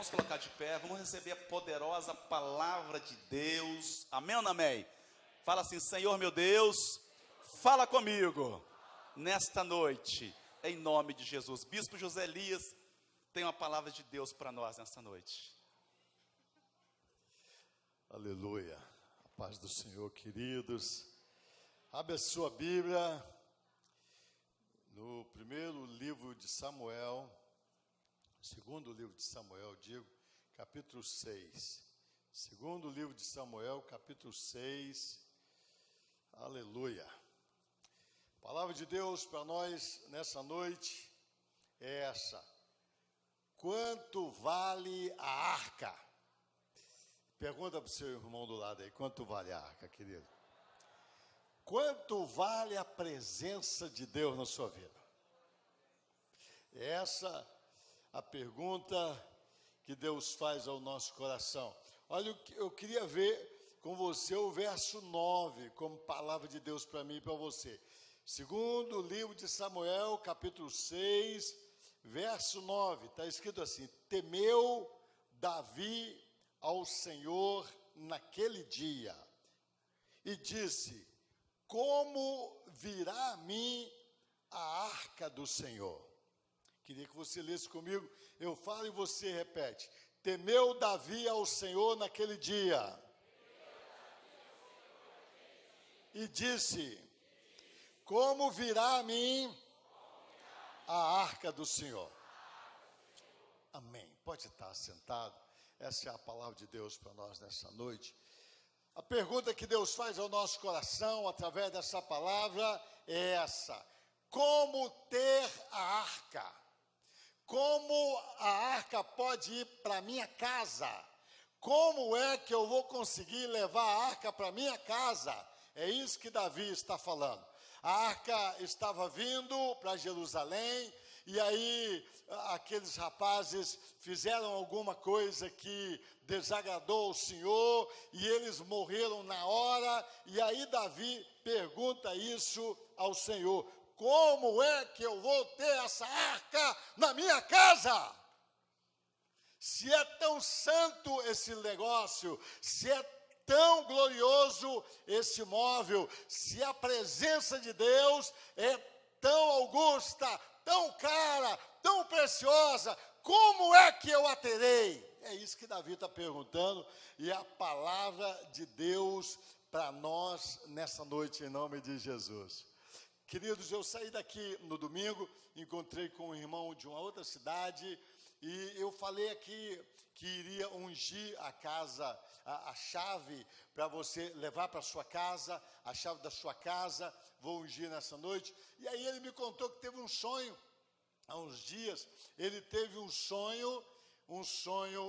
Vamos colocar de pé, vamos receber a poderosa palavra de Deus. Amém ou não amém? Fala assim: Senhor meu Deus, fala comigo nesta noite, em nome de Jesus. Bispo José Elias tem uma palavra de Deus para nós nesta noite. Aleluia, a paz do Senhor, queridos. Abre a sua Bíblia no primeiro livro de Samuel, segundo livro de Samuel, capítulo 6. Segundo livro de Samuel, capítulo 6. Aleluia. A palavra de Deus para nós nessa noite é essa: quanto vale a arca? Pergunta para o seu irmão do lado aí: quanto vale a arca, querido? Quanto vale a presença de Deus na sua vida? Essa a pergunta que Deus faz ao nosso coração. Olha, eu queria ver com você o verso 9, como palavra de Deus para mim e para você. Segundo livro de Samuel, capítulo 6, verso 9, está escrito assim: temeu Davi ao Senhor naquele dia, e disse: como virá a mim a arca do Senhor? Queria que você lesse comigo, eu falo e você repete. Temeu Davi ao Senhor naquele dia, e disse: como virá a mim a arca do Senhor? Amém. Pode estar sentado. Essa é a palavra de Deus para nós nessa noite. A pergunta que Deus faz ao nosso coração através dessa palavra é essa: como ter a arca? Como a arca pode ir para a minha casa? Como é que eu vou conseguir levar a arca para a minha casa? É isso que Davi está falando. A arca estava vindo para Jerusalém, e aí aqueles rapazes fizeram alguma coisa que desagradou o Senhor, e eles morreram na hora, e aí Davi pergunta isso ao Senhor: como é que eu vou ter essa arca na minha casa? Se é tão santo esse negócio, se é tão glorioso esse móvel, se a presença de Deus é tão augusta, tão cara, tão preciosa, como é que eu a terei? É isso que Davi está perguntando, e a palavra de Deus para nós nessa noite, em nome de Jesus. Queridos, eu saí daqui no domingo, encontrei com um irmão de uma outra cidade, e eu falei aqui que iria ungir a casa, a chave para você levar para a sua casa, a chave da sua casa, vou ungir nessa noite. E aí ele me contou que teve um sonho, há uns dias, ele teve um sonho,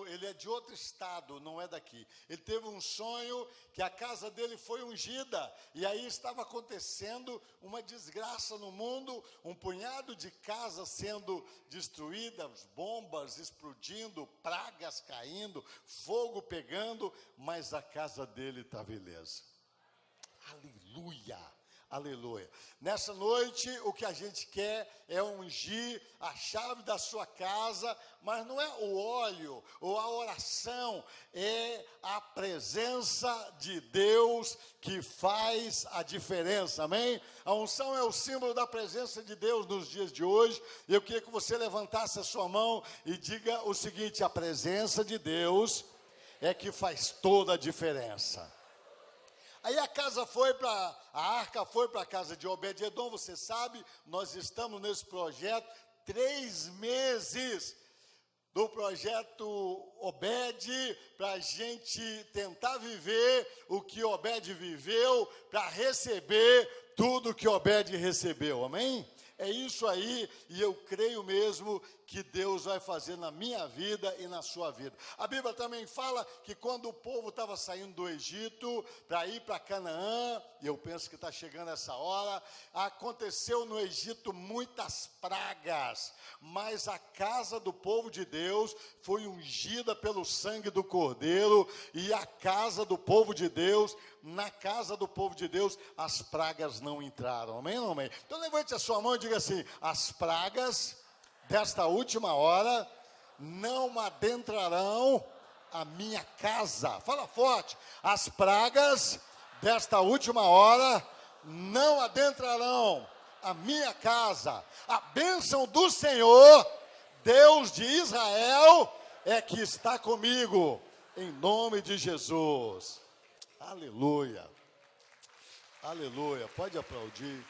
ele é de outro estado, não é daqui. Ele teve um sonho que a casa dele foi ungida, e aí estava acontecendo uma desgraça no mundo, um punhado de casas sendo destruídas, bombas explodindo, pragas caindo, fogo pegando, mas a casa dele estava ilesa. Aleluia! Aleluia. Nessa noite, o que a gente quer é ungir a chave da sua casa, mas não é o óleo ou a oração, é a presença de Deus que faz a diferença, amém? A unção é o símbolo da presença de Deus nos dias de hoje, e eu queria que você levantasse a sua mão e diga o seguinte: a presença de Deus é que faz toda a diferença. Aí a arca foi para a casa de Obed-edom. Você sabe, nós estamos nesse projeto, 3 meses do projeto Obed, para a gente tentar viver o que Obed viveu, para receber tudo que Obed recebeu, amém? É isso aí, e eu creio mesmo que Deus vai fazer na minha vida e na sua vida. A Bíblia também fala que quando o povo estava saindo do Egito para ir para Canaã, e eu penso que está chegando essa hora, aconteceu no Egito muitas pragas, mas a casa do povo de Deus foi ungida pelo sangue do Cordeiro, e a casa do povo de Deus, na casa do povo de Deus, as pragas não entraram, amém ou não amém? Então levante a sua mão e diga assim: as pragas desta última hora não adentrarão a minha casa. Fala forte. As pragas desta última hora não adentrarão a minha casa. A bênção do Senhor, Deus de Israel, é que está comigo, em nome de Jesus. Aleluia. Aleluia. Pode aplaudir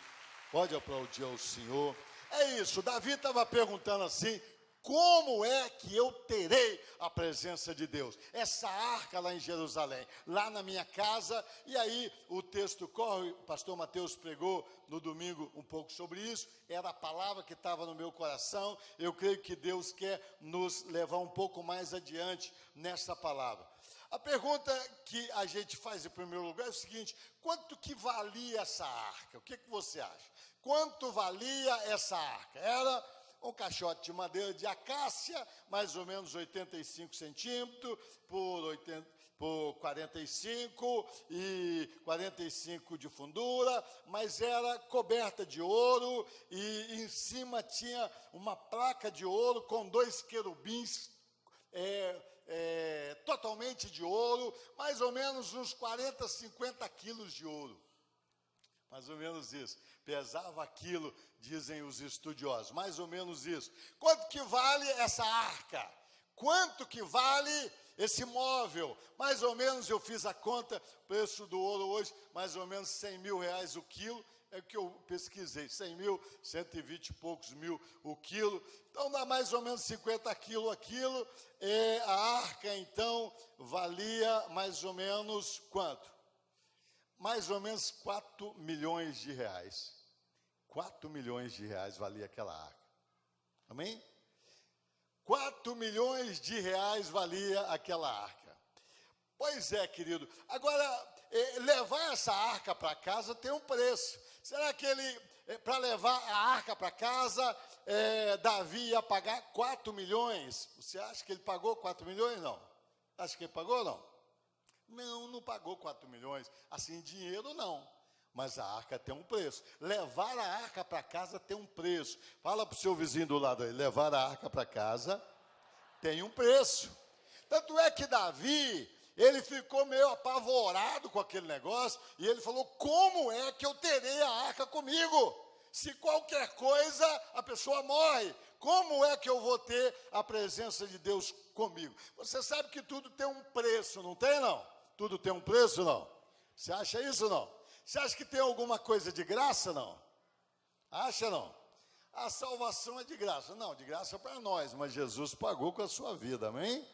ao Senhor. É isso, Davi estava perguntando assim: como é que eu terei a presença de Deus? Essa arca lá em Jerusalém, lá na minha casa. E aí o texto corre, o pastor Mateus pregou no domingo um pouco sobre isso. Era a palavra que estava no meu coração. Eu creio que Deus quer nos levar um pouco mais adiante nessa palavra. A pergunta que a gente faz em primeiro lugar é o seguinte: quanto que valia essa arca? O que você acha? Quanto valia essa arca? Era um caixote de madeira de acácia, mais ou menos 85 centímetros por 45 e 45 de fundura, mas era coberta de ouro e em cima tinha uma placa de ouro com 2 querubins totalmente de ouro, mais ou menos uns 40, 50 quilos de ouro. Mais ou menos isso. Pesava aquilo, dizem os estudiosos. Mais ou menos isso. Quanto que vale essa arca? Quanto que vale esse móvel? Mais ou menos, eu fiz a conta, preço do ouro hoje, mais ou menos 100 mil reais o quilo. É o que eu pesquisei, 100 mil, 120 e poucos mil o quilo. Então, dá mais ou menos 50 quilos aquilo. A arca, então, valia mais ou menos quanto? Mais ou menos 4 milhões de reais. 4 milhões de reais valia aquela arca. Amém? 4 milhões de reais valia aquela arca. Pois é, querido. Agora, levar essa arca para casa tem um preço. Será que para levar a arca para casa, Davi ia pagar 4 milhões? Você acha que ele pagou 4 milhões? Não. Acha que ele pagou ou não? Não pagou 4 milhões. Assim, dinheiro não. Mas a arca tem um preço. Levar a arca para casa tem um preço. Fala para o seu vizinho do lado aí. Levar a arca para casa tem um preço. Tanto é que Davi, ele ficou meio apavorado com aquele negócio. E ele falou: como é que eu terei a arca comigo? Se qualquer coisa, a pessoa morre. Como é que eu vou ter a presença de Deus comigo? Você sabe que tudo tem um preço, não tem, não? Tudo tem um preço, não? Você acha isso, não? Você acha que tem alguma coisa de graça, não? Acha, não? A salvação é de graça. Não, de graça é para nós, mas Jesus pagou com a sua vida, amém?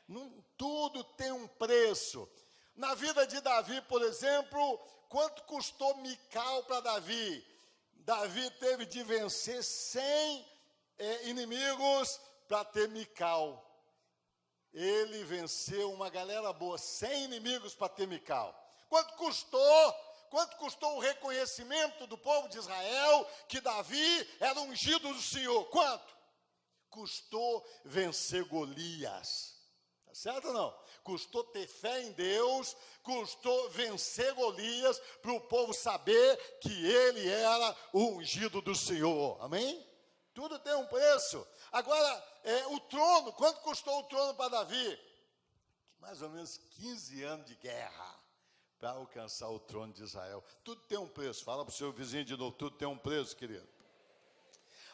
Não, tudo tem um preço. Na vida de Davi, por exemplo, quanto custou Mical para Davi? Davi teve de vencer 100 inimigos para ter Mical. Ele venceu uma galera boa, 100 inimigos para ter Mical. Quanto custou? Quanto custou o reconhecimento do povo de Israel que Davi era ungido do Senhor? Quanto? Custou vencer Golias. Tá certo ou não? Custou ter fé em Deus, custou vencer Golias, para o povo saber que ele era o ungido do Senhor. Amém? Tudo tem um preço. Agora, o trono, quanto custou o trono para Davi? Mais ou menos 15 anos de guerra para alcançar o trono de Israel. Tudo tem um preço. Fala para o seu vizinho de novo, tudo tem um preço, querido.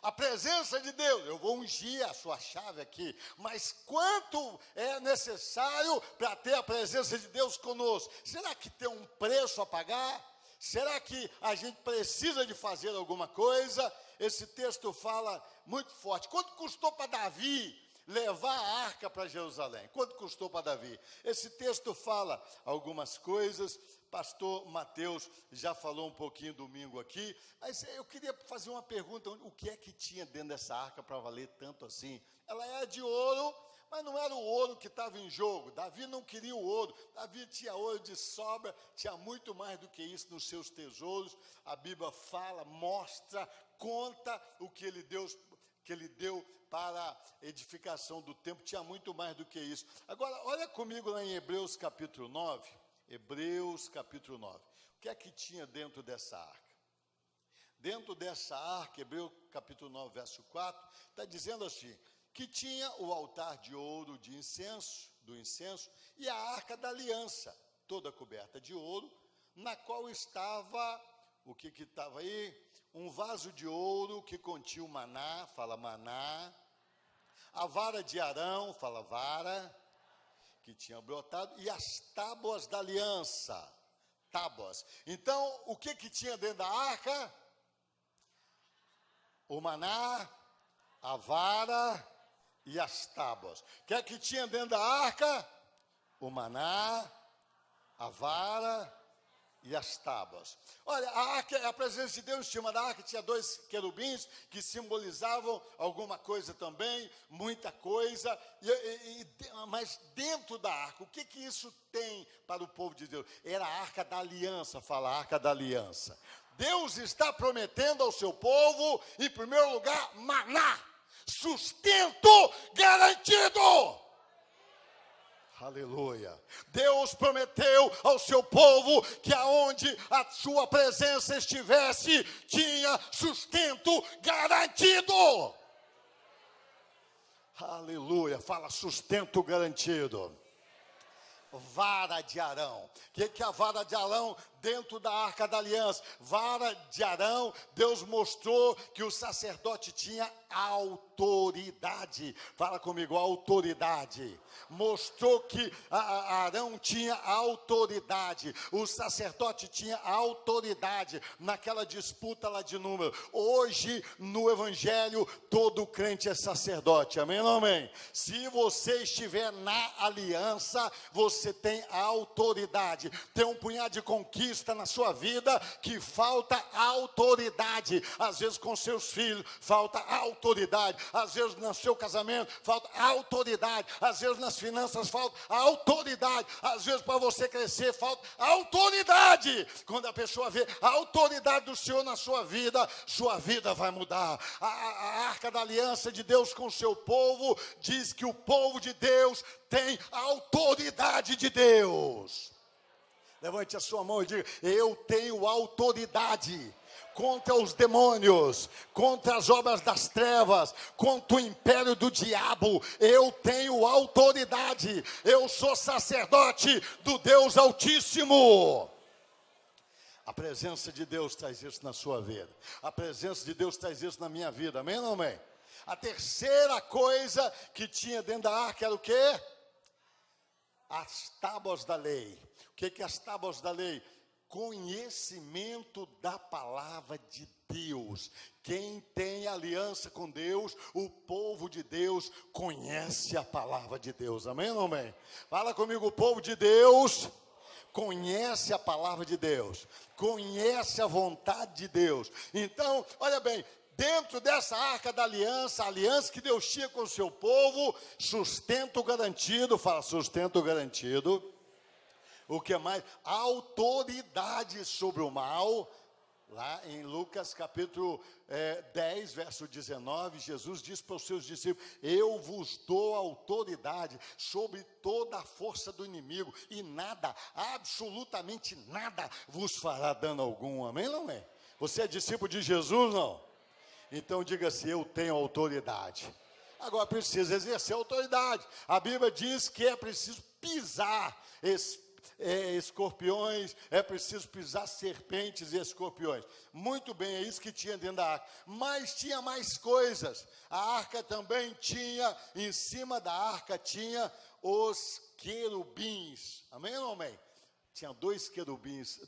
A presença de Deus, eu vou ungir a sua chave aqui, mas quanto é necessário para ter a presença de Deus conosco? Será que tem um preço a pagar? Será que a gente precisa de fazer alguma coisa? Esse texto fala muito forte. Quanto custou para Davi levar a arca para Jerusalém? Quanto custou para Davi? Esse texto fala algumas coisas. Pastor Mateus já falou um pouquinho domingo aqui, mas eu queria fazer uma pergunta: o que é que tinha dentro dessa arca para valer tanto assim? Ela era de ouro, mas não era o ouro que estava em jogo. Davi não queria o ouro. Davi tinha ouro de sobra, tinha muito mais do que isso nos seus tesouros. A Bíblia fala, mostra, conta o que ele deu para a edificação do templo. Tinha muito mais do que isso. Agora, olha comigo lá em Hebreus capítulo 9. Hebreus capítulo 9. O que é que tinha dentro dessa arca? Dentro dessa arca, Hebreus capítulo 9, verso 4, está dizendo assim: que tinha o altar de ouro de incenso, do incenso, e a arca da aliança, toda coberta de ouro, na qual estava, o que estava aí? Um vaso de ouro que continha o maná, fala maná, a vara de Arão, fala vara, que tinha brotado, e as tábuas da aliança, tábuas. Então, o que tinha dentro da arca? O maná, a vara e as tábuas. O que tinha dentro da arca? O maná, a vara e as tábuas. Olha, a arca, a presença de Deus, em cima da arca tinha 2 querubins que simbolizavam alguma coisa também, muita coisa, mas dentro da arca, o que isso tem para o povo de Deus? Era a arca da aliança, fala a arca da aliança. Deus está prometendo ao seu povo, em primeiro lugar, maná, sustento garantido. Aleluia. Deus prometeu ao seu povo que aonde a sua presença estivesse, tinha sustento garantido. Aleluia. Fala sustento garantido. Vara de Arão. O que é a vara de Arão dentro da arca da aliança? Vara de Arão, Deus mostrou que o sacerdote tinha autoridade. Fala comigo, autoridade. Mostrou que Arão tinha autoridade. O sacerdote tinha autoridade naquela disputa lá de número. Hoje, no evangelho, todo crente é sacerdote. Amém ou não amém? Se você estiver na aliança, você tem autoridade. Tem um punhado de conquista na sua vida que falta autoridade. Às vezes com seus filhos falta autoridade. Às vezes no seu casamento falta autoridade. Às vezes nas finanças falta autoridade. Às vezes para você crescer falta autoridade. Quando a pessoa vê a autoridade do Senhor na sua vida vai mudar. A arca da aliança de Deus com o seu povo diz que o povo de Deus tem a autoridade de Deus. Levante a sua mão e diga: eu tenho autoridade contra os demônios, contra as obras das trevas, contra o império do diabo. Eu tenho autoridade. Eu sou sacerdote do Deus Altíssimo. A presença de Deus traz isso na sua vida. A presença de Deus traz isso na minha vida. Amém ou não amém? A terceira coisa que tinha dentro da arca era o quê? As tábuas da lei. O que é as tábuas da lei? Conhecimento da palavra de Deus. Quem tem aliança com Deus, o povo de Deus conhece a palavra de Deus. Amém ou não amém? Fala comigo, o povo de Deus conhece a palavra de Deus, conhece a vontade de Deus. Então, olha bem, dentro dessa arca da aliança, a aliança que Deus tinha com o seu povo, sustento garantido, fala sustento garantido. O que mais? Autoridade sobre o mal. Lá em Lucas capítulo 10, verso 19, Jesus diz para os seus discípulos: eu vos dou autoridade sobre toda a força do inimigo, e nada, absolutamente nada, vos fará dano algum. Amém ou não é? Você é discípulo de Jesus, não? Então diga assim: eu tenho autoridade. Agora precisa exercer autoridade. A Bíblia diz que é preciso pisar escorpiões, é preciso pisar serpentes e escorpiões. Muito bem, é isso que tinha dentro da arca. Mas tinha mais coisas. A arca também tinha, em cima da arca tinha os querubins. Amém ou não amém? Tinha 2 querubins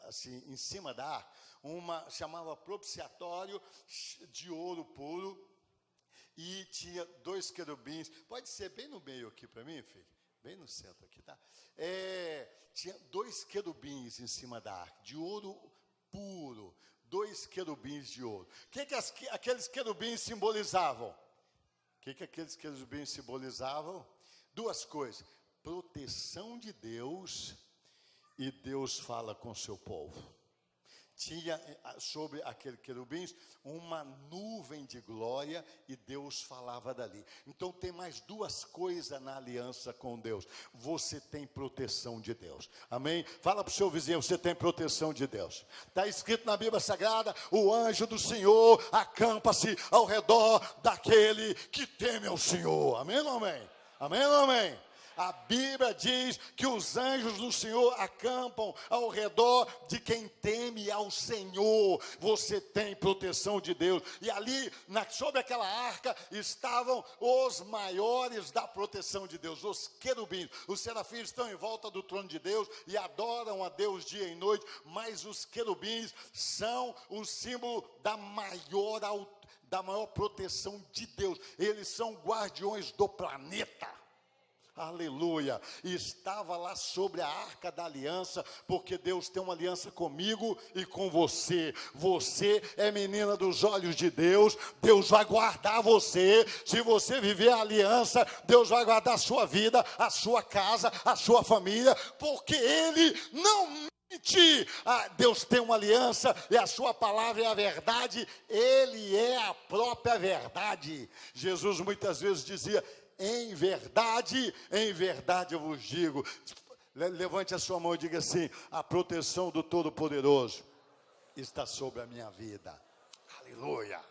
assim, em cima da arca. Uma chamava propiciatório, de ouro puro. E tinha 2 querubins. Pode ser bem no meio aqui para mim, filho? Bem no centro aqui, tá? Tinha 2 querubins em cima da arca, de ouro puro. 2 querubins de ouro. O que aqueles querubins simbolizavam? O que aqueles querubins simbolizavam? 2 coisas: proteção de Deus, e Deus fala com o seu povo. tinha sobre aquele querubins uma nuvem de glória e Deus falava dali. Então tem mais duas coisas na aliança com Deus. Você tem proteção de Deus. Amém? Fala para o seu vizinho, você tem proteção de Deus. Está escrito na Bíblia Sagrada, o anjo do Senhor acampa-se ao redor daquele que teme ao Senhor. Amém ou amém? Amém ou amém? A Bíblia diz que os anjos do Senhor acampam ao redor de quem teme ao Senhor. Você tem proteção de Deus. E ali, sobre aquela arca, estavam os maiores da proteção de Deus, os querubins. Os serafins estão em volta do trono de Deus e adoram a Deus dia e noite, mas os querubins são o símbolo da maior proteção de Deus. Eles são guardiões do planeta. Aleluia, e estava lá sobre a arca da aliança, porque Deus tem uma aliança comigo e com você. Você é menina dos olhos de Deus, Deus vai guardar você. Se você viver a aliança, Deus vai guardar a sua vida, a sua casa, a sua família, porque Ele não mente. Deus tem uma aliança e a sua palavra é a verdade, Ele é a própria verdade. Jesus muitas vezes dizia: em verdade eu vos digo. Levante a sua mão e diga assim: a proteção do Todo-Poderoso está sobre a minha vida. Aleluia.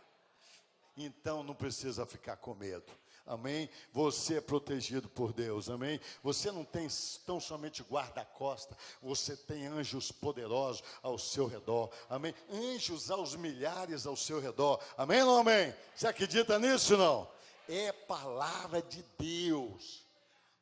Então não precisa ficar com medo. Amém? Você é protegido por Deus, amém? Você não tem tão somente guarda-costa, você tem anjos poderosos ao seu redor, amém? Anjos aos milhares ao seu redor, amém ou não amém? Você acredita nisso ou não? É palavra de Deus.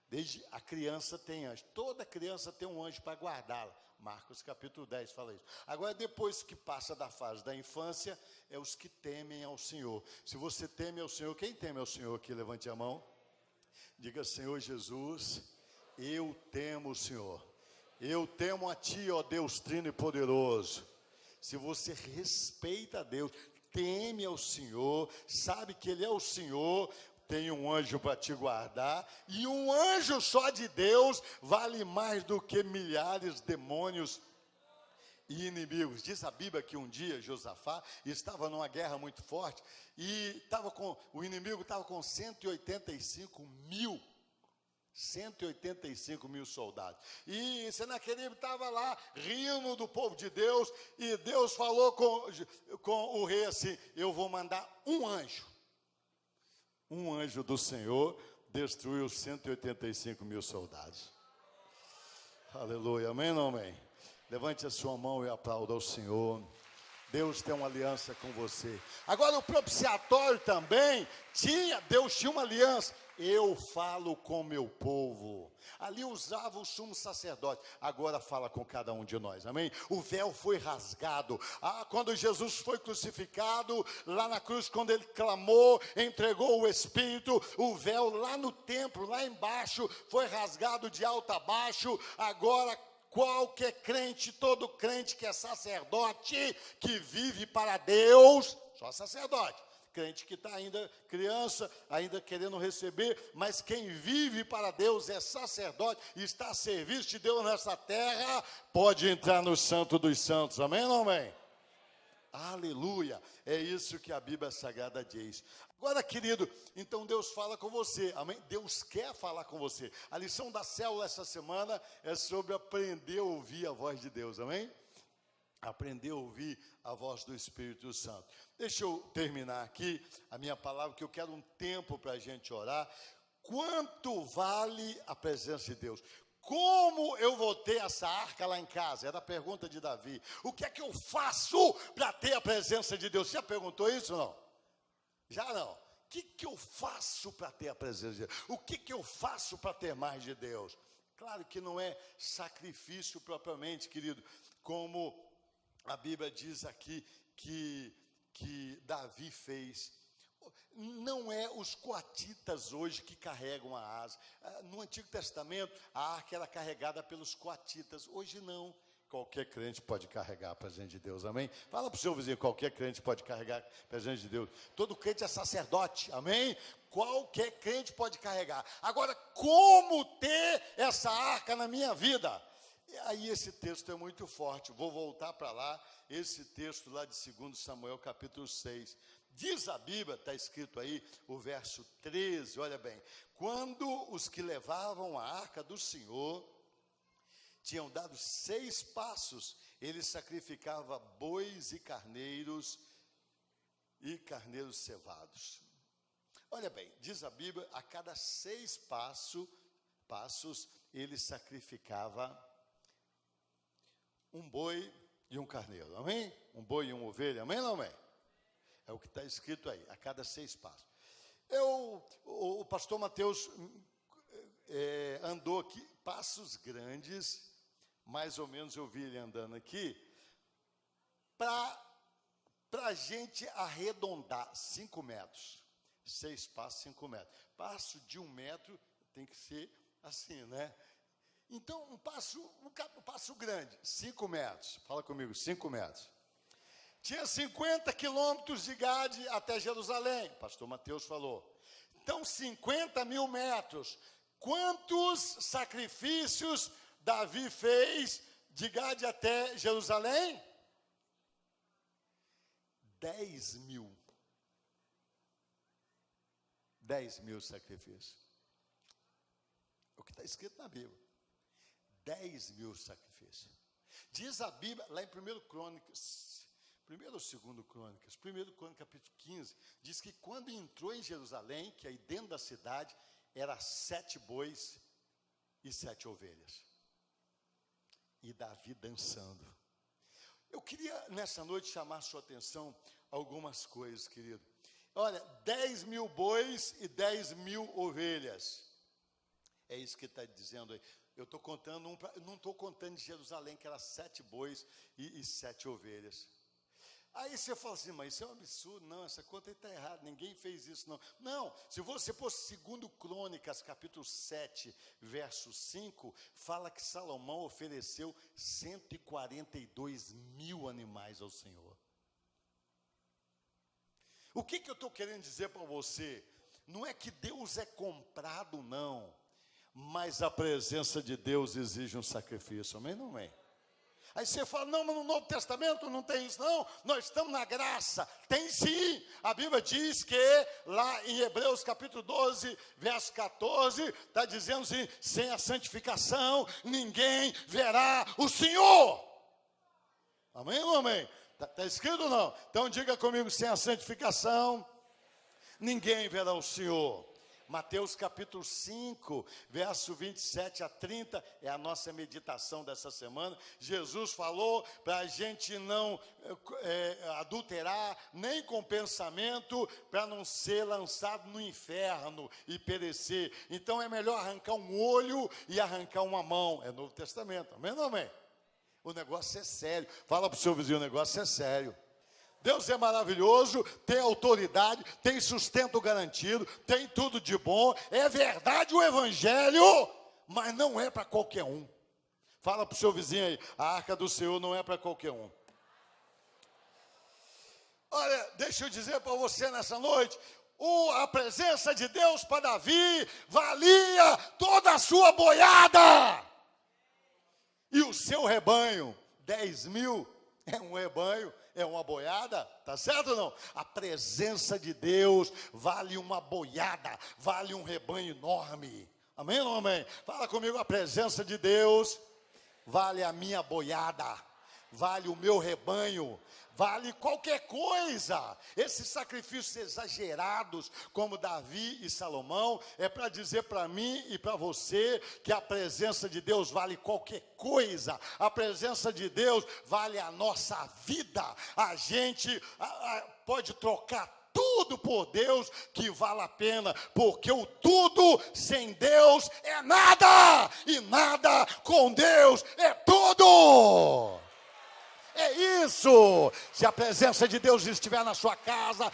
Desde a criança tem anjo. Toda criança tem um anjo para guardá-la. Marcos capítulo 10 fala isso. Agora, depois que passa da fase da infância, é os que temem ao Senhor. Se você teme ao Senhor, quem teme ao Senhor aqui? Levante a mão. Diga: Senhor Jesus, eu temo o Senhor. Eu temo a Ti, ó Deus Trino e poderoso. Se você respeita a Deus, teme ao Senhor, sabe que Ele é o Senhor, tem um anjo para te guardar, e um anjo só de Deus vale mais do que milhares de demônios e inimigos. Diz a Bíblia que um dia Josafá estava numa guerra muito forte, e o inimigo estava com 185 mil soldados. E Senaqueribe estava lá rindo do povo de Deus, e Deus falou com o rei assim: eu vou mandar um anjo do Senhor destruiu 185 mil soldados. Aleluia, amém ou não amém? Levante a sua mão e aplauda ao Senhor. Deus tem uma aliança com você. Agora, o propiciatório também Deus tinha uma aliança. Eu falo com meu povo. Ali usava o sumo sacerdote, agora fala com cada um de nós, amém? O véu foi rasgado. Quando Jesus foi crucificado, lá na cruz, quando ele clamou, entregou o Espírito, o véu lá no templo, lá embaixo, foi rasgado de alto a baixo. Agora, qualquer crente, todo crente que é sacerdote, que vive para Deus, só sacerdote. Crente que está ainda criança, ainda querendo receber, mas quem vive para Deus é sacerdote, está a serviço de Deus nessa terra, pode entrar no Santo dos Santos, amém ou não amém? Aleluia, é isso que a Bíblia Sagrada diz. Agora, querido, então Deus fala com você, amém? Deus quer falar com você. A lição da célula essa semana é sobre aprender a ouvir a voz de Deus, amém? Aprender a ouvir a voz do Espírito Santo. Deixa eu terminar aqui a minha palavra, que eu quero um tempo para a gente orar. Quanto vale a presença de Deus? Como eu vou ter essa arca lá em casa? Era a pergunta de Davi. O que é que eu faço para ter a presença de Deus? Você já perguntou isso ou não? Já não. O que eu faço para ter a presença de Deus? O que eu faço para ter mais de Deus? Claro que não é sacrifício propriamente, querido, como a Bíblia diz aqui que Davi fez. Não é os coatitas hoje que carregam a asa. No Antigo Testamento, a arca era carregada pelos coatitas. Hoje não. Qualquer crente pode carregar a presença de Deus, amém? Fala para o seu vizinho: qualquer crente pode carregar a presença de Deus. Todo crente é sacerdote, amém? Qualquer crente pode carregar. Agora, como ter essa arca na minha vida? Aí esse texto é muito forte, vou voltar para lá, esse texto lá de 2 Samuel capítulo 6. Diz a Bíblia, está escrito aí, o verso 13, olha bem. Quando os que levavam a arca do Senhor tinham dado 6 passos, ele sacrificava bois e carneiros cevados. Olha bem, diz a Bíblia, a cada 6 passos, ele sacrificava um boi e um carneiro, amém? Um boi e uma ovelha, amém ou não amém? É o que está escrito aí, a cada 6 passos. O pastor Mateus andou aqui, passos grandes, mais ou menos eu vi ele andando aqui, para a gente arredondar 5 metros. 6 passos, 5 metros. Passo de 1 metro tem que ser assim, né? Então, um passo grande, 5 metros. Fala comigo, 5 metros. Tinha 50 quilômetros de Gade até Jerusalém, pastor Mateus falou. Então, 50 mil metros. Quantos sacrifícios Davi fez de Gade até Jerusalém? 10 mil. 10 mil sacrifícios. É o que está escrito na Bíblia. 10 mil sacrifícios. Diz a Bíblia, lá em 1 Crônicas, 1 ou 2 Crônicas, 1 Crônicas capítulo 15, diz que quando entrou em Jerusalém, que aí dentro da cidade, era 7 bois e 7 ovelhas. E Davi dançando. Eu queria, nessa noite, chamar a sua atenção a algumas coisas, querido. Olha, 10 mil bois e 10 mil ovelhas. É isso que está dizendo aí. Eu estou contando, não estou contando de Jerusalém, que era 7 bois e 7 ovelhas. Aí você fala assim, mas isso é um absurdo. Não, essa conta está errada, ninguém fez isso, não. Não, se você for 2 Crônicas, capítulo 7, verso 5, fala que Salomão ofereceu 142 mil animais ao Senhor. O que eu estou querendo dizer para você? Não é que Deus é comprado, não. Mas a presença de Deus exige um sacrifício, amém ou não é? Aí você fala, não, mas no Novo Testamento não tem isso, não. Nós estamos na graça. Tem sim. A Bíblia diz que lá em Hebreus capítulo 12, verso 14, está dizendo assim, sem a santificação, ninguém verá o Senhor. Amém ou não amém? Está escrito ou não? Então diga comigo, sem a santificação, ninguém verá o Senhor. Mateus capítulo 5, verso 27 a 30, é a nossa meditação dessa semana. Jesus falou para a gente não adulterar, nem com pensamento, para não ser lançado no inferno e perecer. Então é melhor arrancar um olho e arrancar uma mão. É Novo Testamento, amém ou não amém? O negócio é sério. Fala para o seu vizinho, o negócio é sério. Deus é maravilhoso, tem autoridade, tem sustento garantido, tem tudo de bom. É verdade o evangelho, mas não é para qualquer um. Fala para o seu vizinho aí, a arca do Senhor não é para qualquer um. Olha, deixa eu dizer para você nessa noite, a presença de Deus para Davi valia toda a sua boiada. E o seu rebanho, 10 mil, é um rebanho, é uma boiada, tá certo ou não? A presença de Deus vale uma boiada, vale um rebanho enorme. Amém ou não amém? Fala comigo, a presença de Deus vale a minha boiada, vale o meu rebanho, vale qualquer coisa. Esses sacrifícios exagerados, como Davi e Salomão, é para dizer para mim e para você que a presença de Deus vale qualquer coisa. A presença de Deus vale a nossa vida. A gente pode trocar tudo por Deus que vale a pena, porque o tudo sem Deus é nada, e nada com Deus é tudo. É isso. Se a presença de Deus estiver na sua casa,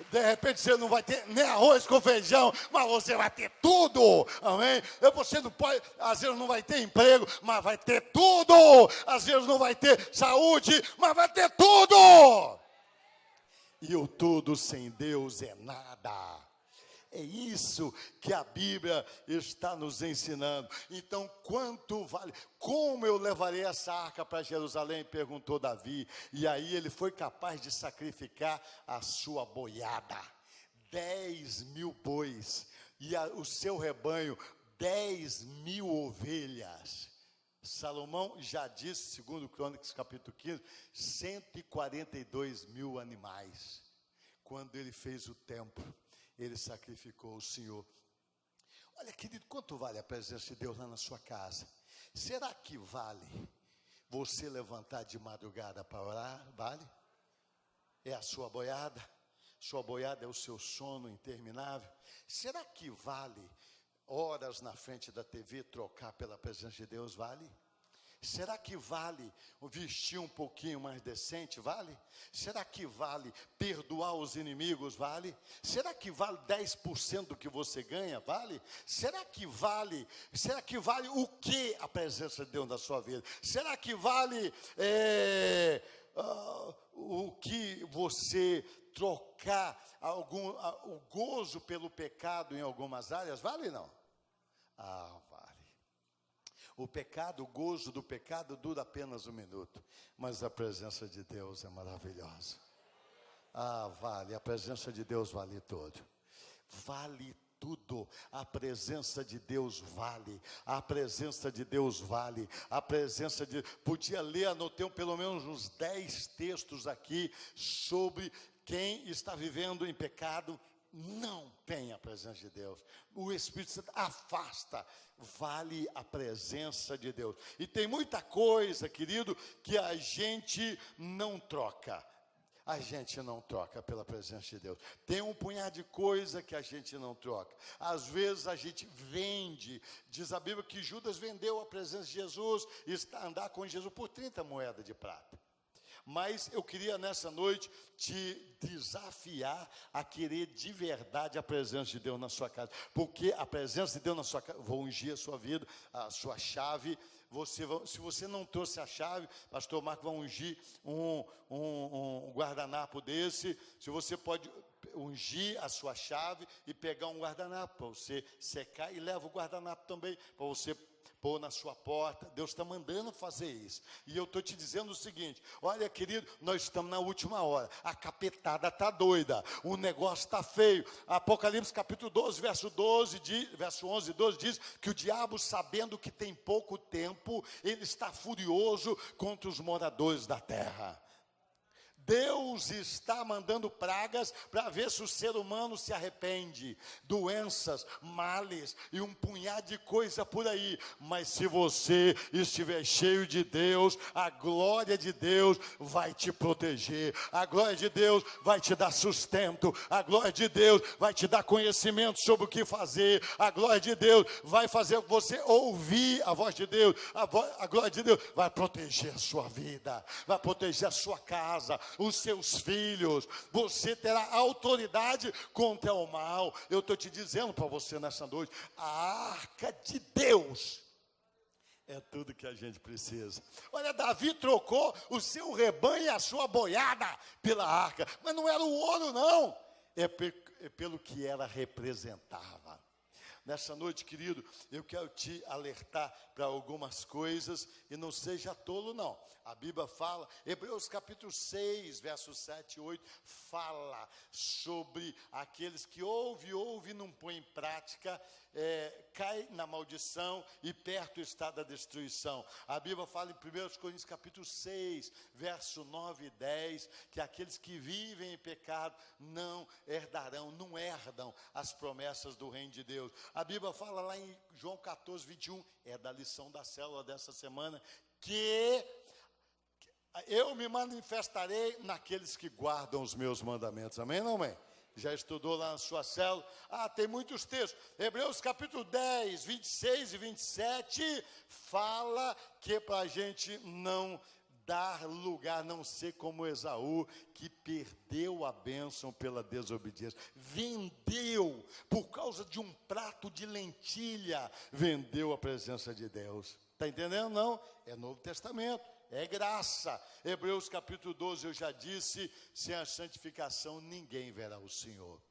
de repente você não vai ter nem arroz com feijão, mas você vai ter tudo. Amém? Você não pode, às vezes não vai ter emprego, mas vai ter tudo. Às vezes não vai ter saúde, mas vai ter tudo. E o tudo sem Deus é nada. É isso que a Bíblia está nos ensinando. Então, quanto vale? Como eu levarei essa arca para Jerusalém? Perguntou Davi. E aí ele foi capaz de sacrificar a sua boiada. 10.000 bois. E o seu rebanho, 10.000 ovelhas. Salomão já disse, segundo Crônicas capítulo 15, 142.000 animais. Quando ele fez o templo, ele sacrificou o Senhor. Olha, querido, quanto vale a presença de Deus lá na sua casa? Será que vale você levantar de madrugada para orar? Vale? É a sua boiada? Sua boiada é o seu sono interminável? Será que vale horas na frente da TV trocar pela presença de Deus? Vale? Será que vale vestir um pouquinho mais decente? Vale? Será que vale perdoar os inimigos? Vale? Será que vale 10% do que você ganha? Vale? Será que vale o que a presença de Deus na sua vida? Será que vale o que você trocar o gozo pelo pecado em algumas áreas? Vale ou não? Vale. O gozo do pecado dura apenas 1 minuto, mas a presença de Deus é maravilhosa. Vale, a presença de Deus vale tudo. Vale tudo. A presença de Deus vale. A presença de Deus vale. A presença de... Podia ler, anotei pelo menos uns 10 textos aqui sobre quem está vivendo em pecado. Não tem a presença de Deus. O Espírito Santo afasta. Vale a presença de Deus. E tem muita coisa, querido, que a gente não troca. A gente não troca pela presença de Deus. Tem um punhado de coisa que a gente não troca. Às vezes a gente vende. Diz a Bíblia que Judas vendeu a presença de Jesus e está andar com Jesus por 30 moedas de prata. Mas eu queria nessa noite te desafiar a querer de verdade a presença de Deus na sua casa. Porque a presença de Deus na sua casa, vou ungir a sua vida, a sua chave. Se você não trouxe a chave, pastor Marco vai ungir um guardanapo desse. Se você pode ungir a sua chave e pegar um guardanapo para você secar, e leva o guardanapo também para você pôr na sua porta. Deus está mandando fazer isso. E eu estou te dizendo o seguinte: olha, querido, nós estamos na última hora. A capetada está doida. O negócio está feio. Apocalipse capítulo 12, verso 11 e 12 diz que o diabo, sabendo que tem pouco tempo, ele está furioso contra os moradores da terra. Deus está mandando pragas para ver se o ser humano se arrepende. Doenças, males e um punhado de coisa por aí. Mas se você estiver cheio de Deus, a glória de Deus vai te proteger. A glória de Deus vai te dar sustento. A glória de Deus vai te dar conhecimento sobre o que fazer. A glória de Deus vai fazer você ouvir a voz de Deus. A glória de Deus vai proteger a sua vida, vai proteger a sua casa, os seus filhos. Você terá autoridade contra o mal. Eu estou te dizendo para você nessa noite, a arca de Deus é tudo que a gente precisa. Olha, Davi trocou o seu rebanho e a sua boiada pela arca, mas não era o ouro não, é pelo que ela representava. Nessa noite, querido, eu quero te alertar para algumas coisas, e não seja tolo não. A Bíblia fala, Hebreus capítulo 6, versos 7 e 8, fala sobre aqueles que ouvem e não põem em prática, cai na maldição e perto está da destruição. A Bíblia fala em 1 Coríntios capítulo 6, verso 9 e 10, que aqueles que vivem em pecado não herdam as promessas do reino de Deus. A Bíblia fala lá em João 14, 21, é da lição da célula dessa semana, que eu me manifestarei naqueles que guardam os meus mandamentos. Amém ou não amém? Já estudou lá na sua célula? Tem muitos textos. Hebreus capítulo 10, 26 e 27 fala que para a gente não dar lugar, não ser como Esaú, que perdeu a bênção pela desobediência. Vendeu, por causa de um prato de lentilha, vendeu a presença de Deus. Está entendendo? Não? É Novo Testamento. É graça. Hebreus capítulo 12, eu já disse, sem a santificação ninguém verá o Senhor.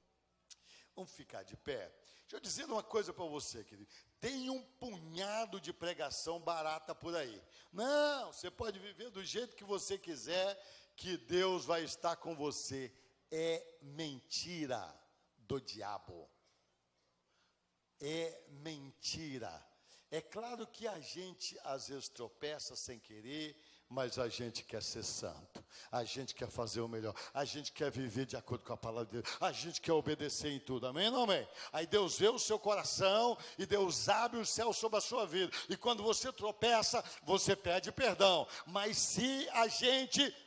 Vamos ficar de pé? Deixa eu dizer uma coisa para você, querido. Tem um punhado de pregação barata por aí. Não, você pode viver do jeito que você quiser, que Deus vai estar com você. É mentira do diabo. É mentira. É claro que a gente às vezes tropeça sem querer, mas a gente quer ser santo, a gente quer fazer o melhor, a gente quer viver de acordo com a palavra de Deus, a gente quer obedecer em tudo, amém ou não amém? Aí Deus vê o seu coração e Deus abre o céu sobre a sua vida, e quando você tropeça, você pede perdão, mas se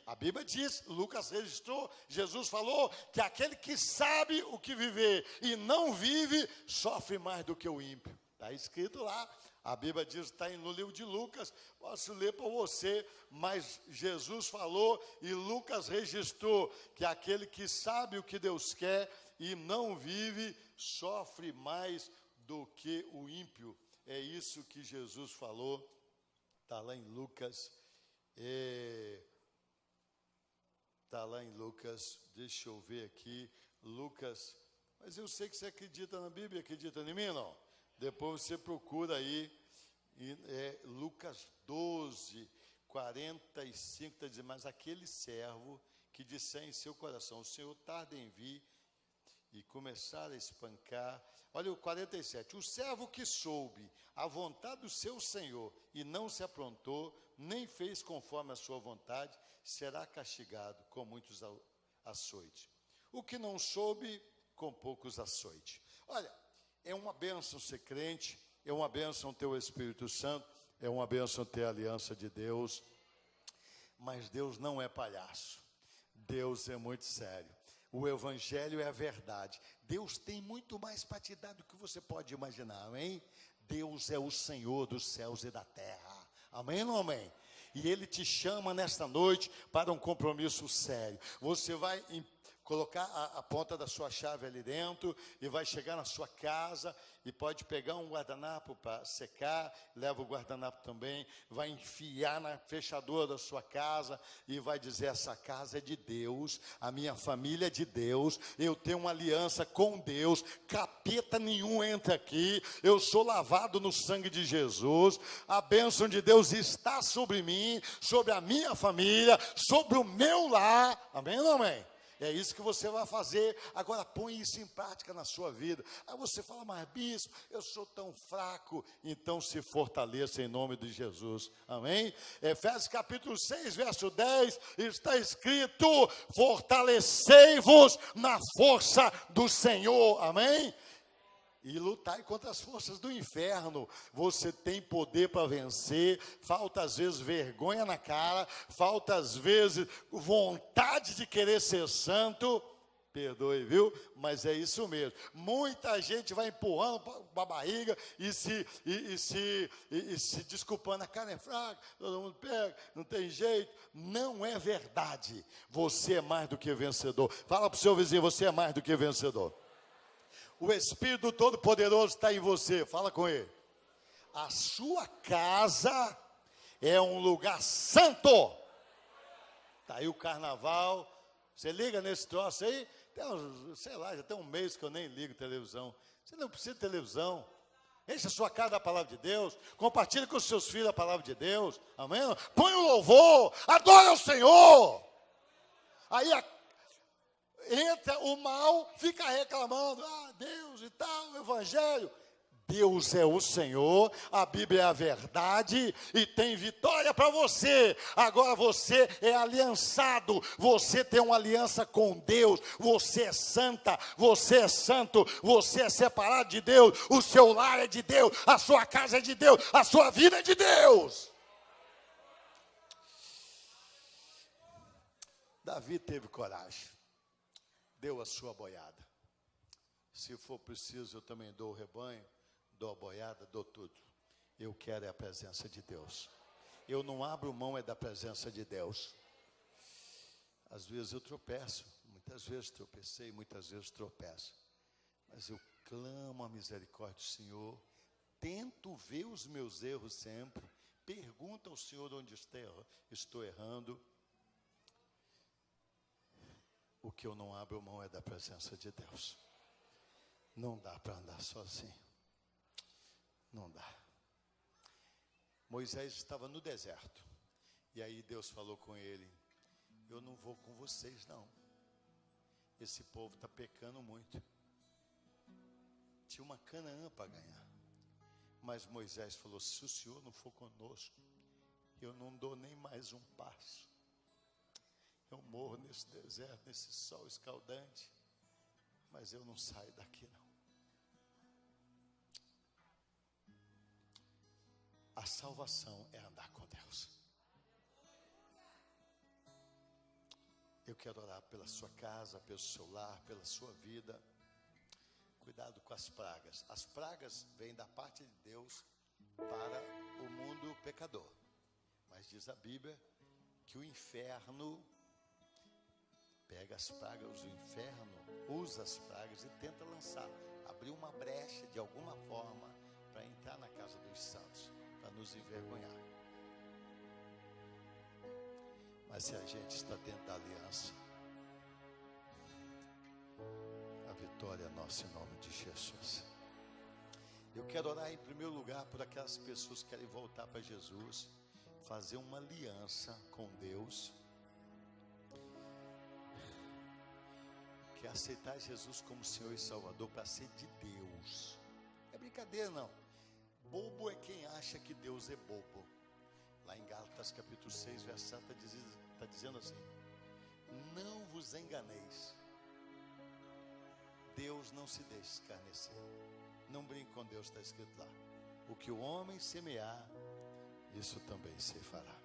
a Bíblia diz, Lucas registrou, Jesus falou que aquele que sabe o que viver e não vive, sofre mais do que o ímpio, está escrito lá. A Bíblia diz, está no livro de Lucas, posso ler para você, mas Jesus falou e Lucas registrou que aquele que sabe o que Deus quer e não vive, sofre mais do que o ímpio. É isso que Jesus falou, está lá em Lucas, deixa eu ver aqui, Lucas, mas eu sei que você acredita na Bíblia, acredita em mim, não? Depois você procura aí, Lucas 12, 45, está dizendo, mas aquele servo que disser em seu coração, o Senhor tarda em vir, e começar a espancar, olha o 47, o servo que soube a vontade do seu Senhor, e não se aprontou, nem fez conforme a sua vontade, será castigado com muitos açoites. O que não soube, com poucos açoites. Olha, é uma bênção ser crente, é uma bênção ter o Espírito Santo, é uma bênção ter a aliança de Deus, mas Deus não é palhaço, Deus é muito sério, o Evangelho é a verdade, Deus tem muito mais para te dar do que você pode imaginar, amém? Deus é o Senhor dos céus e da terra, amém ou não amém? E Ele te chama nesta noite para um compromisso sério, você vai colocar a ponta da sua chave ali dentro e vai chegar na sua casa e pode pegar um guardanapo para secar, leva o guardanapo também, vai enfiar na fechadura da sua casa e vai dizer, essa casa é de Deus, a minha família é de Deus, eu tenho uma aliança com Deus, capeta nenhum entra aqui, eu sou lavado no sangue de Jesus, a bênção de Deus está sobre mim, sobre a minha família, sobre o meu lar, amém ou não amém? É isso que você vai fazer, agora põe isso em prática na sua vida. Aí você fala, mas bispo, eu sou tão fraco, então se fortaleça em nome de Jesus, amém? Efésios capítulo 6, verso 10, está escrito, fortalecei-vos na força do Senhor, amém? E lutai contra as forças do inferno, você tem poder para vencer, falta às vezes vergonha na cara, falta às vezes vontade de querer ser santo, perdoe, viu? Mas é isso mesmo, muita gente vai empurrando para a barriga e se desculpando, a carne é fraca, todo mundo pega, não tem jeito, não é verdade, você é mais do que vencedor, fala para o seu vizinho, você é mais do que vencedor. O Espírito Todo-Poderoso está em você, fala com ele. A sua casa é um lugar santo. Está aí o carnaval, você liga nesse troço aí, sei lá, já tem um mês que eu nem ligo televisão. Você não precisa de televisão. Enche a sua casa da palavra de Deus, compartilhe com os seus filhos a palavra de Deus, amém? Põe o louvor, adora o Senhor. Aí entra o mal, fica reclamando, Deus e tal, o Evangelho. Deus é o Senhor, a Bíblia é a verdade e tem vitória para você. Agora você é aliançado, você tem uma aliança com Deus, você é santa, você é santo, você é separado de Deus, o seu lar é de Deus, a sua casa é de Deus, a sua vida é de Deus. Davi teve coragem, deu a sua boiada. Se for preciso, eu também dou o rebanho, dou a boiada, dou tudo. Eu quero é a presença de Deus. Eu não abro mão da presença de Deus. Às vezes eu tropeço, muitas vezes tropecei, muitas vezes tropeço. Mas eu clamo a misericórdia do Senhor, tento ver os meus erros sempre, pergunto ao Senhor onde estou errando. O que eu não abro mão é da presença de Deus. Não dá para andar sozinho. Não dá. Moisés estava no deserto. E aí Deus falou com ele: eu não vou com vocês não. Esse povo está pecando muito. Tinha uma Canaã para ganhar. Mas Moisés falou: se o Senhor não for conosco, eu não dou nem mais um passo. Eu morro nesse deserto, nesse sol escaldante, mas eu não saio daqui não. A salvação é andar com Deus. Eu quero orar pela sua casa, pelo seu lar, pela sua vida. Cuidado com as pragas. As pragas vêm da parte de Deus para o mundo pecador. Mas diz a Bíblia que o inferno pega as pragas do inferno, usa as pragas e tenta lançar, abrir uma brecha de alguma forma para entrar na casa dos santos, para nos envergonhar. Mas se a gente está dentro da aliança, a vitória é nossa em nome de Jesus. Eu quero orar em primeiro lugar por aquelas pessoas que querem voltar para Jesus, fazer uma aliança com Deus, quer aceitar Jesus como Senhor e Salvador para ser de Deus. É brincadeira não. Bobo é quem acha que Deus é bobo. Lá em Gálatas capítulo 6, verso 7 está dizendo assim: não vos enganeis, Deus não se deixa escarnecer. Não brinque com Deus, está escrito lá: o que o homem semear, isso também se fará.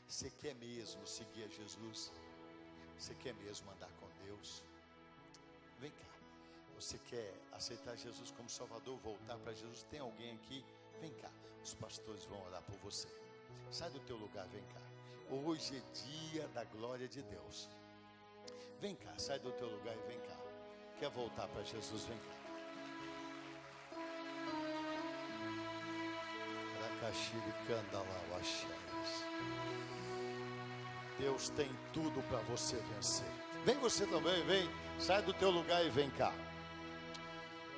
Você quer mesmo seguir a Jesus? Você quer mesmo andar com Deus? Vem cá. Você quer aceitar Jesus como Salvador, voltar para Jesus? Tem alguém aqui? Vem cá. Os pastores vão orar por você. Sai do teu lugar, vem cá. Hoje é dia da glória de Deus. Vem cá, sai do teu lugar e vem cá. Quer voltar para Jesus? Vem cá. Deus tem tudo para você vencer. Vem você também, vem. Sai do teu lugar e vem cá.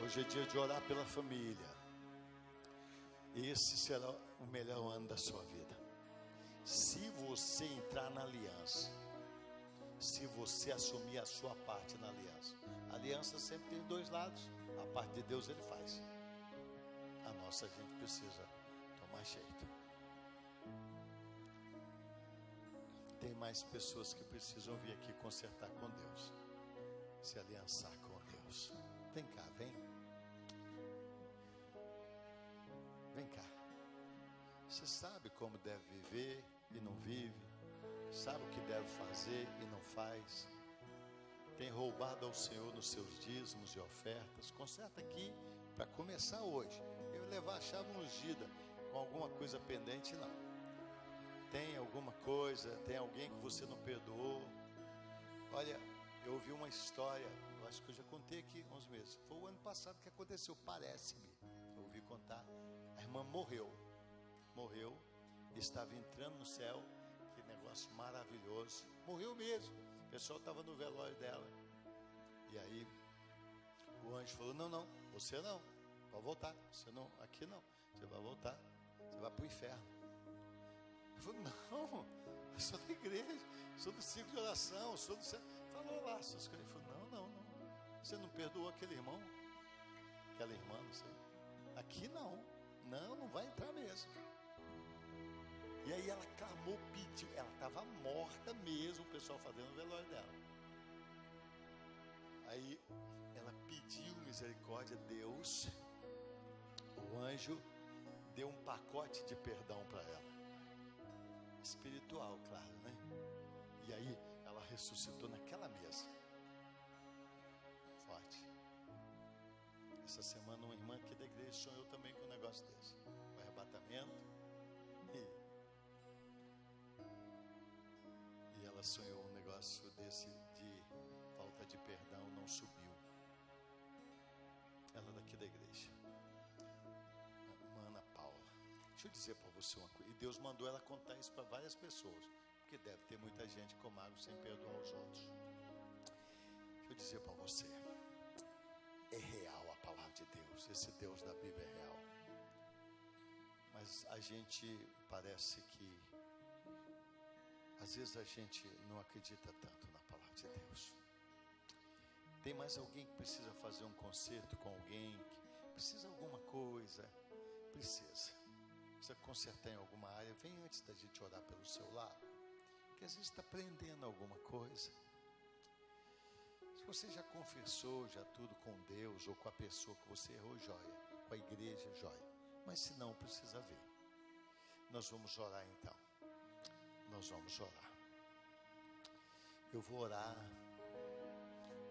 Hoje é dia de orar pela família. Esse será o melhor ano da sua vida. Se você entrar na aliança, se você assumir a sua parte na aliança. A aliança sempre tem dois lados. A parte de Deus ele faz. A nossa a gente precisa tomar jeito. Tem mais pessoas que precisam vir aqui consertar com Deus, se aliançar com Deus. Vem cá, vem. Vem cá. Você sabe como deve viver e não vive. Sabe o que deve fazer e não faz. Tem roubado ao Senhor nos seus dízimos e ofertas. Conserta aqui para começar hoje. Eu levar a chave ungida com alguma coisa pendente, não. Tem alguma coisa, tem alguém que você não perdoou. Olha, eu ouvi uma história, eu acho que eu já contei aqui uns meses. Foi o ano passado que aconteceu, parece-me. Eu ouvi contar. A irmã morreu, estava entrando no céu, que negócio maravilhoso. Morreu mesmo, o pessoal estava no velório dela. E aí, o anjo falou: não, você não, pode voltar. Você não, aqui não, você vai voltar, você vai para o inferno. Eu falei: não, eu sou da igreja, sou do ciclo de oração, sou do céu. Falou lá essas coisas. Ele falou: não, você não perdoou aquele irmão, aquela irmã, não sei. Aqui não vai entrar mesmo. E aí ela clamou, pediu, ela estava morta mesmo, o pessoal fazendo o velório dela. Aí ela pediu misericórdia a Deus, o anjo deu um pacote de perdão para ela. Espiritual, claro, né? E aí ela ressuscitou naquela mesa. Forte. Essa semana uma irmã aqui da igreja sonhou também com um negócio desse. O arrebatamento. E ela sonhou um negócio desse de falta de perdão, não subiu. Ela é daqui da igreja. Uma Ana Paula. Deixa eu dizer para você uma coisa. E Deus mandou ela contar isso para várias pessoas. Porque deve ter muita gente com mágoa sem perdoar os outros. Deixa eu dizer para você. É real de Deus, esse Deus da Bíblia é real. Mas a gente parece que, às vezes a gente não acredita tanto na palavra de Deus. Tem mais alguém que precisa fazer um conserto com alguém, que precisa de alguma coisa? Precisa consertar em alguma área? Vem antes da gente orar pelo seu lado, que às vezes está aprendendo alguma coisa. Se você já confessou, já tudo com Deus, ou com a pessoa que você errou, joia. Com a igreja, joia. Mas se não, precisa ver. Nós vamos orar então. Nós vamos orar. Eu vou orar.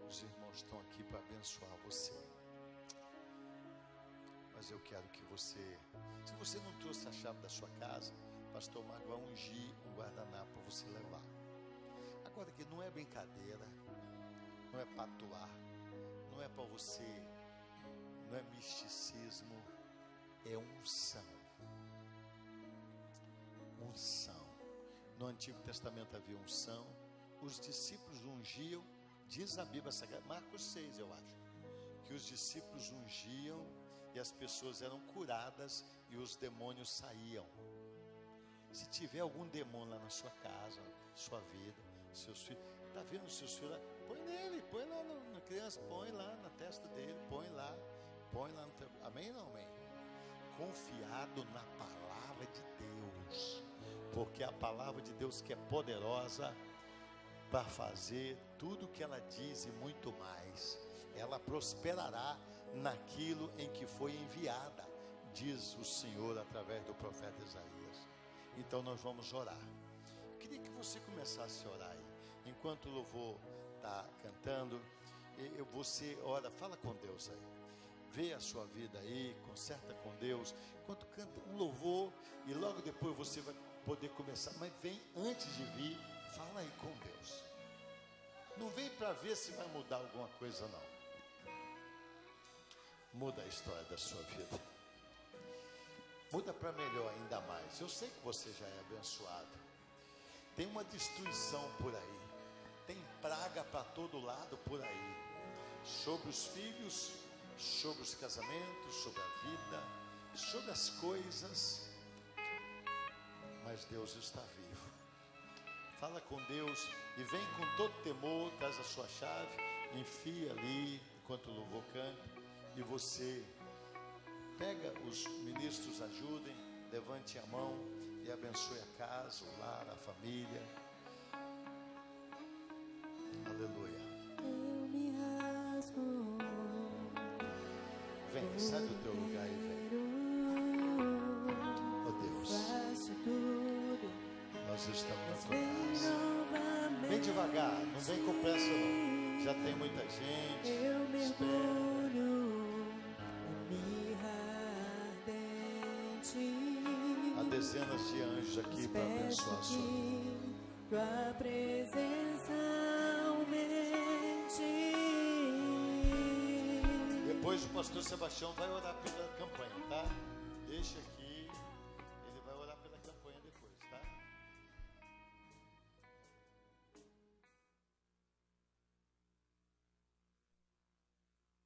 Os irmãos estão aqui para abençoar você. Mas eu quero que você, se você não trouxe a chave da sua casa, pastor Marco vai ungir um guardanapo para você levar. Agora que não é brincadeira, não é patuar, não é para você, não é misticismo, é unção. Unção. No Antigo Testamento havia unção, os discípulos ungiam, diz a Bíblia Sagrada, Marcos 6 eu acho, que os discípulos ungiam e as pessoas eram curadas e os demônios saíam. Se tiver algum demônio lá na sua casa, sua vida, seus filhos, está vendo os seus filhos lá? Põe nele, põe lá na criança, põe lá na testa dele, põe lá no teu, amém ou não amém? Confiado na palavra de Deus, porque a palavra de Deus que é poderosa para fazer tudo o que ela diz e muito mais. Ela prosperará naquilo em que foi enviada, diz o Senhor através do profeta Isaías. Então nós vamos orar. Eu queria que você começasse a orar aí. Enquanto o louvor está cantando, você ora, fala com Deus aí. Vê a sua vida aí, conserta com Deus. Enquanto canta um louvor, e logo depois você vai poder começar. Mas vem antes de vir, fala aí com Deus. Não vem para ver se vai mudar alguma coisa não. Muda a história da sua vida. Muda para melhor ainda mais. Eu sei que você já é abençoado. Tem uma destruição por aí. Tem praga para todo lado por aí. Sobre os filhos, sobre os casamentos, sobre a vida, sobre as coisas. Mas Deus está vivo. Fala com Deus e vem com todo temor, traz a sua chave, enfia ali enquanto o louvor canta. E você pega, os ministros ajudem, levante a mão e abençoe a casa, o lar, a família. Aleluia. Eu me rasgo. Vem, sai do teu lugar e vem. Oh Deus, nós estamos na tua casa. Vem devagar, não vem com pressa não. Já tem muita gente. Espera. Há dezenas de anjos aqui para abençoar a sua vida. Tua presença aumente. Depois o pastor Sebastião vai orar pela campanha, tá? Deixa aqui.